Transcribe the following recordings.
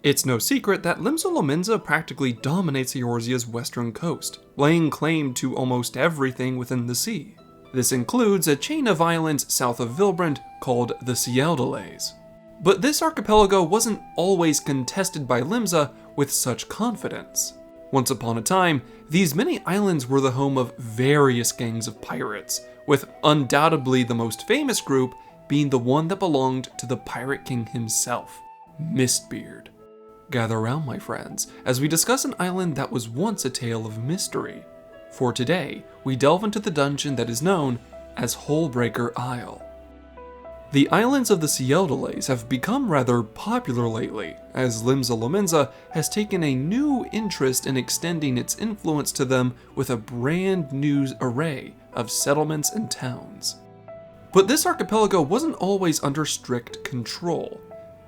It's no secret that Limsa Lominsa practically dominates Eorzea's western coast, laying claim to almost everything within the sea. This includes a chain of islands south of Vilbrand called the Cialdales. But this archipelago wasn't always contested by Limsa with such confidence. Once upon a time, these many islands were the home of various gangs of pirates, with undoubtedly the most famous group being the one that belonged to the Pirate King himself, Mistbeard. Gather around, my friends, as we discuss an island that was once a tale of mystery. For today, we delve into the dungeon that is known as Hullbreaker Isle. The islands of the Cialdales have become rather popular lately, as Limsa Lominsa has taken a new interest in extending its influence to them with a brand new array of settlements and towns. But this archipelago wasn't always under strict control.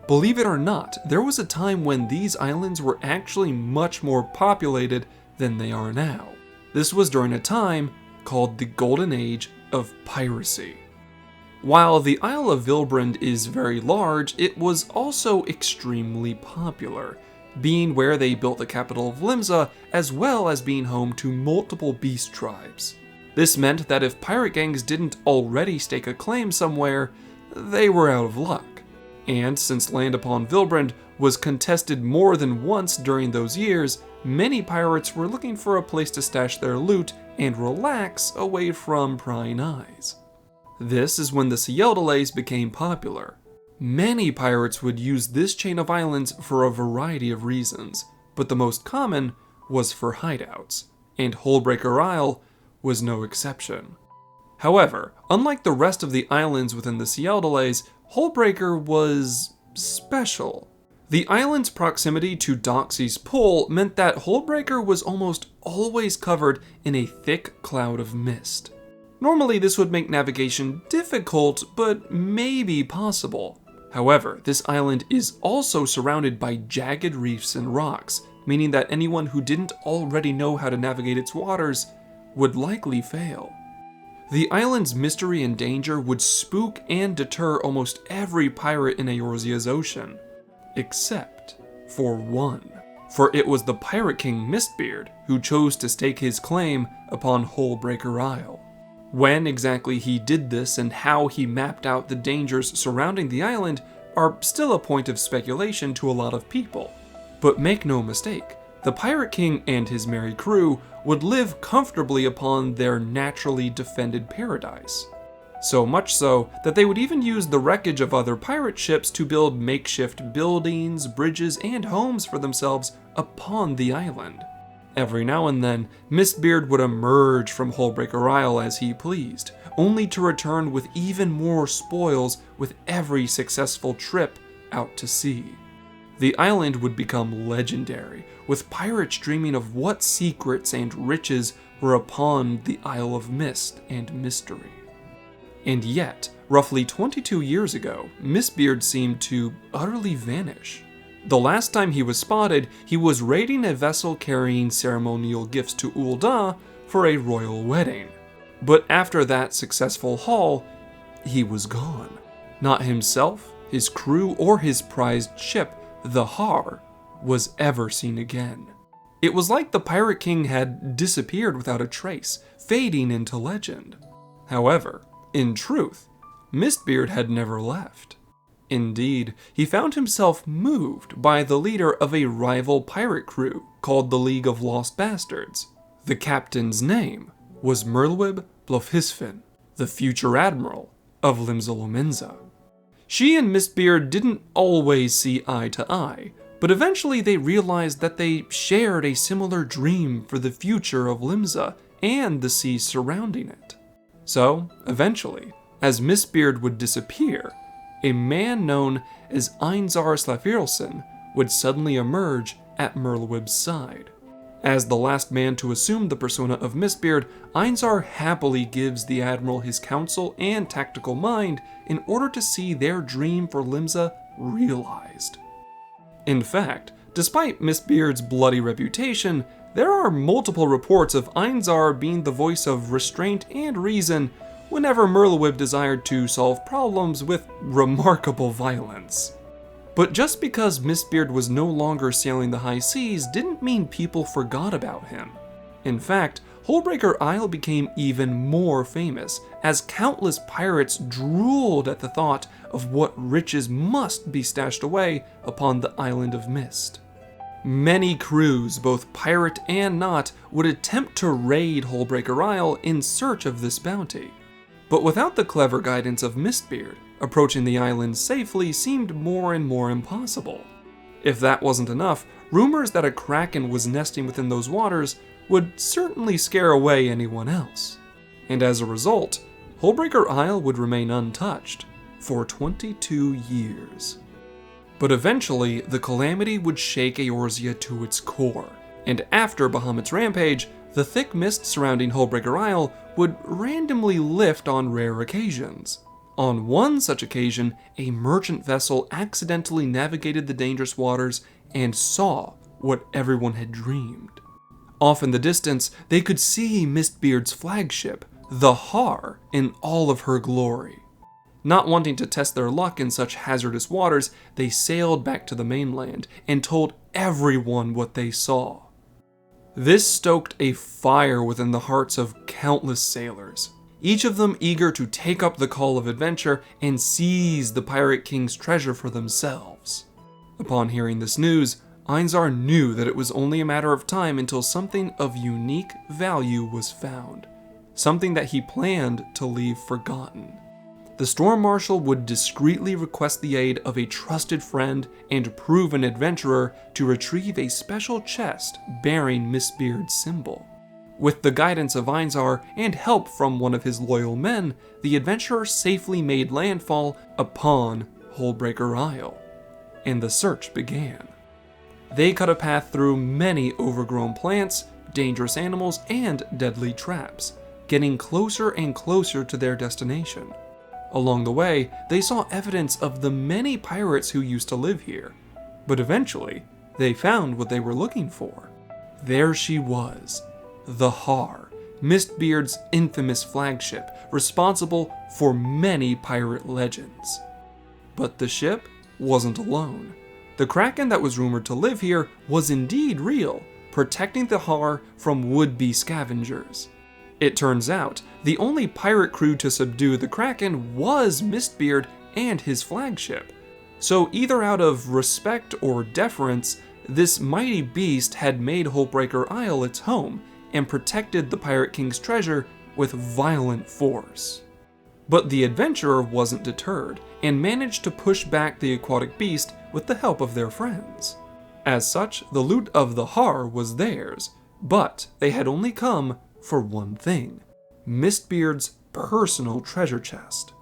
Believe it or not, there was a time when these islands were actually much more populated than they are now. This was during a time called the Golden Age of Piracy. While the Isle of Vilbrand is very large, it was also extremely popular, being where they built the capital of Limsa, as well as being home to multiple beast tribes. This meant that if pirate gangs didn't already stake a claim somewhere, they were out of luck. And since land upon Vilbrand was contested more than once during those years, many pirates were looking for a place to stash their loot and relax away from prying eyes. This is when the Cialdales became popular. Many pirates would use this chain of islands for a variety of reasons, but the most common was for hideouts, and Hullbreaker Isle was no exception. However, unlike the rest of the islands within the Cialdales, Holebreaker was special. The island's proximity to Doxy's Pool meant that Holebreaker was almost always covered in a thick cloud of mist. Normally this would make navigation difficult, but maybe possible. However, this island is also surrounded by jagged reefs and rocks, meaning that anyone who didn't already know how to navigate its waters would likely fail. The island's mystery and danger would spook and deter almost every pirate in Eorzea's ocean, except for one. For it was the Pirate King Mistbeard who chose to stake his claim upon Hullbreaker Isle. When exactly he did this and how he mapped out the dangers surrounding the island are still a point of speculation to a lot of people. But make no mistake, the Pirate King and his merry crew would live comfortably upon their naturally defended paradise. So much so that they would even use the wreckage of other pirate ships to build makeshift buildings, bridges, and homes for themselves upon the island. Every now and then, Mistbeard would emerge from Hullbreaker Isle as he pleased, only to return with even more spoils with every successful trip out to sea. The island would become legendary, with pirates dreaming of what secrets and riches were upon the Isle of Mist and Mystery. And yet, roughly 22 years ago, Mistbeard seemed to utterly vanish. The last time he was spotted, he was raiding a vessel carrying ceremonial gifts to Ul'dah for a royal wedding. But after that successful haul, he was gone. Not himself, his crew, or his prized ship, the Har, was ever seen again. It was like the Pirate King had disappeared without a trace, fading into legend. However, in truth, Mistbeard had never left. Indeed, he found himself moved by the leader of a rival pirate crew called the League of Lost Bastards. The captain's name was Merlwyb Blofhisfin, the future admiral of Limsa Lominsa. She and Mistbeard didn't always see eye to eye, but eventually they realized that they shared a similar dream for the future of Limsa and the seas surrounding it. So, eventually, as Mistbeard would disappear, a man known as Einzar Slafirlson would suddenly emerge at Merlwyb's side. As the last man to assume the persona of Mistbeard, Einzar happily gives the Admiral his counsel and tactical mind in order to see their dream for Limsa realized. In fact, despite Mistbeard's bloody reputation, there are multiple reports of Einzar being the voice of restraint and reason whenever Merlwyb desired to solve problems with remarkable violence. But just because Mistbeard was no longer sailing the high seas didn't mean people forgot about him. In fact, Hullbreaker Isle became even more famous, as countless pirates drooled at the thought of what riches must be stashed away upon the Island of Mist. Many crews, both pirate and not, would attempt to raid Hullbreaker Isle in search of this bounty. But without the clever guidance of Mistbeard, approaching the island safely seemed more and more impossible. If that wasn't enough, rumors that a kraken was nesting within those waters would certainly scare away anyone else. And as a result, Hullbreaker Isle would remain untouched for 22 years. But eventually, the calamity would shake Eorzea to its core, and after Bahamut's rampage, the thick mist surrounding Hullbreaker Isle would randomly lift on rare occasions. On one such occasion, a merchant vessel accidentally navigated the dangerous waters and saw what everyone had dreamed. Off in the distance, they could see Mistbeard's flagship, the Har, in all of her glory. Not wanting to test their luck in such hazardous waters, they sailed back to the mainland and told everyone what they saw. This stoked a fire within the hearts of countless sailors, each of them eager to take up the call of adventure and seize the Pirate King's treasure for themselves. Upon hearing this news, Einzar knew that it was only a matter of time until something of unique value was found, something that he planned to leave forgotten. The Storm Marshal would discreetly request the aid of a trusted friend and proven adventurer to retrieve a special chest bearing Mistbeard's symbol. With the guidance of Einzar and help from one of his loyal men, the adventurer safely made landfall upon Hullbreaker Isle, and the search began. They cut a path through many overgrown plants, dangerous animals, and deadly traps, getting closer and closer to their destination. Along the way, they saw evidence of the many pirates who used to live here, but eventually, they found what they were looking for. There she was, the Har, Mistbeard's infamous flagship, responsible for many pirate legends. But the ship wasn't alone. The kraken that was rumored to live here was indeed real, protecting the Har from would-be scavengers. It turns out, the only pirate crew to subdue the kraken was Mistbeard and his flagship. So either out of respect or deference, this mighty beast had made Hullbreaker Isle its home and protected the Pirate King's treasure with violent force. But the adventurer wasn't deterred and managed to push back the aquatic beast with the help of their friends. As such, the loot of the Har was theirs, but they had only come for one thing: Mistbeard's personal treasure chest.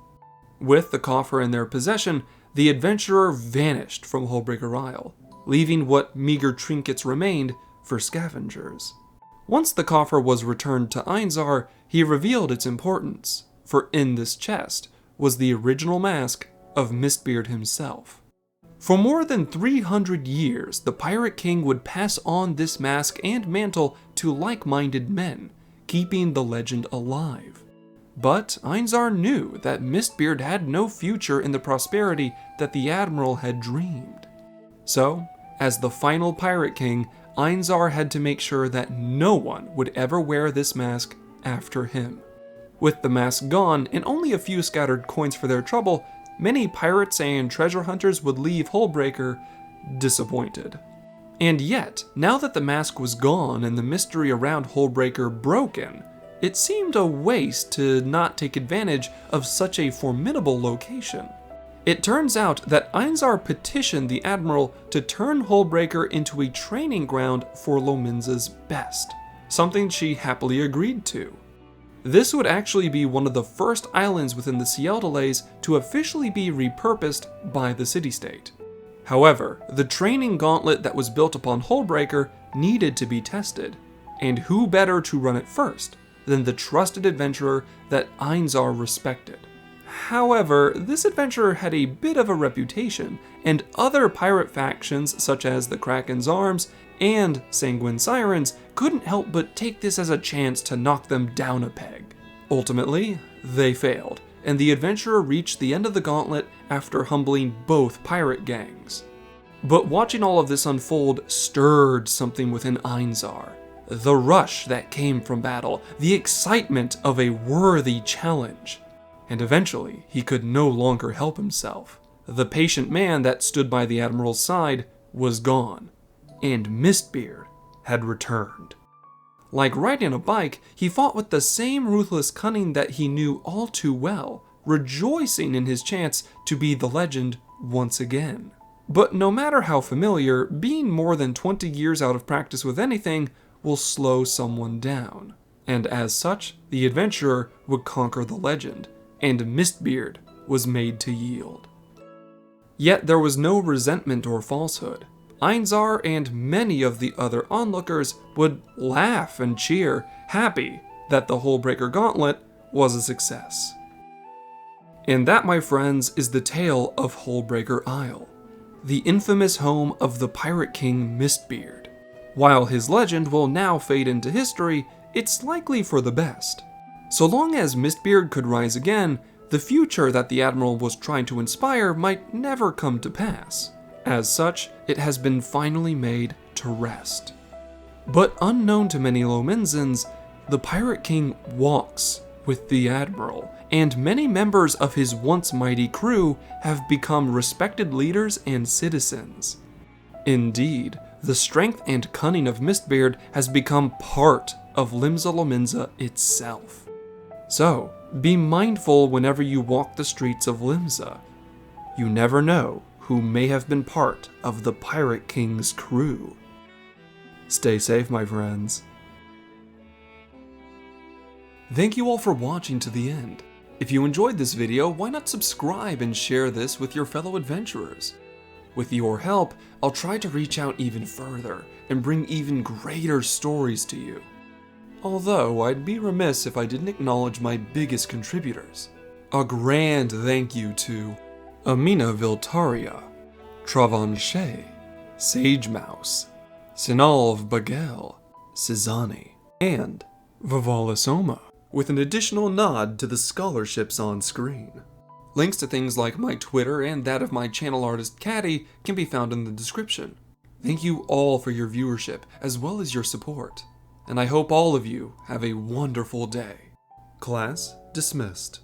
With the coffer in their possession, the adventurer vanished from Hullbreaker Isle, leaving what meager trinkets remained for scavengers. Once the coffer was returned to Einzar, he revealed its importance, for in this chest was the original mask of Mistbeard himself. For more than 300 years, the Pirate King would pass on this mask and mantle to like-minded men, keeping the legend alive. But Einzar knew that Mistbeard had no future in the prosperity that the Admiral had dreamed. So, as the final Pirate King, Einzar had to make sure that no one would ever wear this mask after him. With the mask gone and only a few scattered coins for their trouble, many pirates and treasure hunters would leave Hullbreaker disappointed. And yet, now that the mask was gone and the mystery around Hullbreaker broken, it seemed a waste to not take advantage of such a formidable location. It turns out that Einzar petitioned the Admiral to turn Hullbreaker into a training ground for Lominsa's best, something she happily agreed to. This would actually be one of the first islands within the Cialdales to officially be repurposed by the city-state. However, the training gauntlet that was built upon Hullbreaker needed to be tested, and who better to run it first than the trusted adventurer that Einzar respected. However, this adventurer had a bit of a reputation, and other pirate factions such as the Kraken's Arms and Sanguine Sirens couldn't help but take this as a chance to knock them down a peg. Ultimately, they failed, and the adventurer reached the end of the gauntlet after humbling both pirate gangs. But watching all of this unfold stirred something within Einzar. The rush that came from battle, the excitement of a worthy challenge. And eventually, he could no longer help himself. The patient man that stood by the Admiral's side was gone, and Mistbeard had returned. Like riding a bike, he fought with the same ruthless cunning that he knew all too well, rejoicing in his chance to be the legend once again. But no matter how familiar, being more than 20 years out of practice with anything will slow someone down. And as such, the adventurer would conquer the legend, and Mistbeard was made to yield. Yet there was no resentment or falsehood. Einzar and many of the other onlookers would laugh and cheer, happy that the Holebreaker Gauntlet was a success. And that, my friends, is the tale of Hullbreaker Isle, the infamous home of the Pirate King Mistbeard. While his legend will now fade into history, it's likely for the best. So long as Mistbeard could rise again, the future that the Admiral was trying to inspire might never come to pass. As such, it has been finally made to rest. But unknown to many Lominsans, the Pirate King walks with the Admiral, and many members of his once mighty crew have become respected leaders and citizens. Indeed, the strength and cunning of Mistbeard has become part of Limsa Lominsa itself. So, be mindful whenever you walk the streets of Limsa. You never know who may have been part of the Pirate King's crew. Stay safe, my friends. Thank you all for watching to the end. If you enjoyed this video, why not subscribe and share this with your fellow adventurers? With your help, I'll try to reach out even further and bring even greater stories to you. Although, I'd be remiss if I didn't acknowledge my biggest contributors. A grand thank you to Amina Viltaria, Travanchet, Sage Mouse, Sinalv Bagel, Cizani, and Vivalisoma, with an additional nod to the scholarships on screen. Links to things like my Twitter and that of my channel artist Caddy can be found in the description. Thank you all for your viewership as well as your support, and I hope all of you have a wonderful day. Class dismissed.